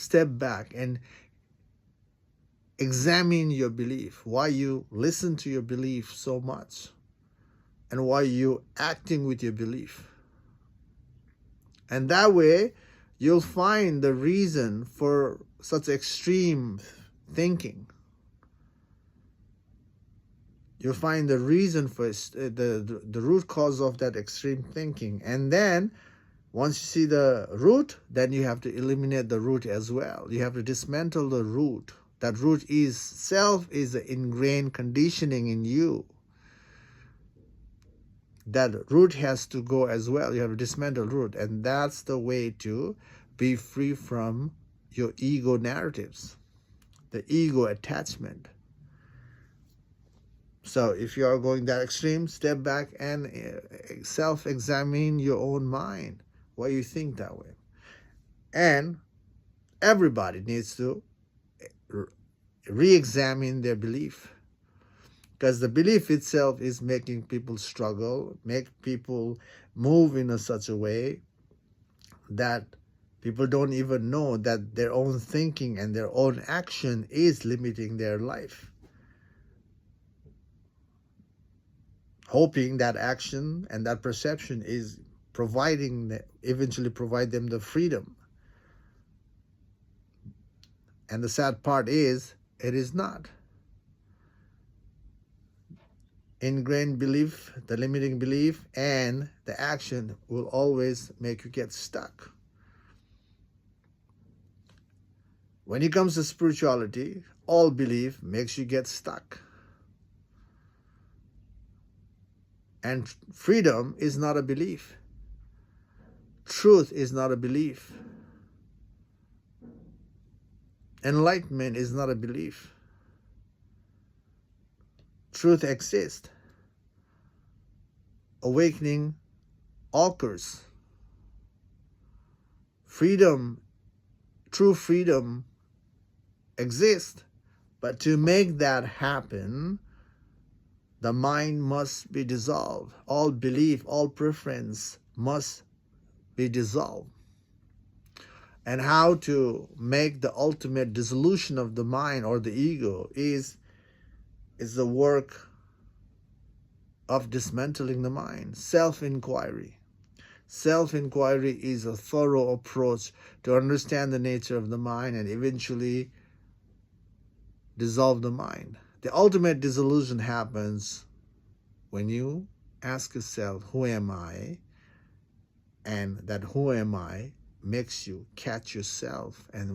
step back and examine your belief, why you listen to your belief so much, and why you acting with your belief. And that way, you'll find the reason for such extreme thinking. You'll find the reason for the root cause of that extreme thinking. And then, once you see the root, then you have to eliminate the root as well. You have to dismantle the root. That root is self, is the ingrained conditioning in you. That root has to go as well. You have to dismantle root. And that's the way to be free from your ego narratives, the ego attachment. So if you are going that extreme, step back and self-examine your own mind, why you think that way. And everybody needs to re-examine their belief, because the belief itself is making people struggle, make people move in such a way that people don't even know that their own thinking and their own action is limiting their life, hoping that action and that perception is eventually provide them the freedom. And the sad part is, it is not. Ingrained belief, the limiting belief, and the action will always make you get stuck. When it comes to spirituality, all belief makes you get stuck. And freedom is not a belief. Truth is not a belief. Enlightenment is not a belief. Truth exists. Awakening occurs. Freedom, true freedom exists. But to make that happen, the mind must be dissolved. All belief, all preference must be dissolved. And how to make the ultimate dissolution of the mind or the ego is the work of dismantling the mind. Self-inquiry. Self-inquiry is a thorough approach to understand the nature of the mind and eventually dissolve the mind. The ultimate dissolution happens when you ask yourself, who am I? And that who am I makes you catch yourself. And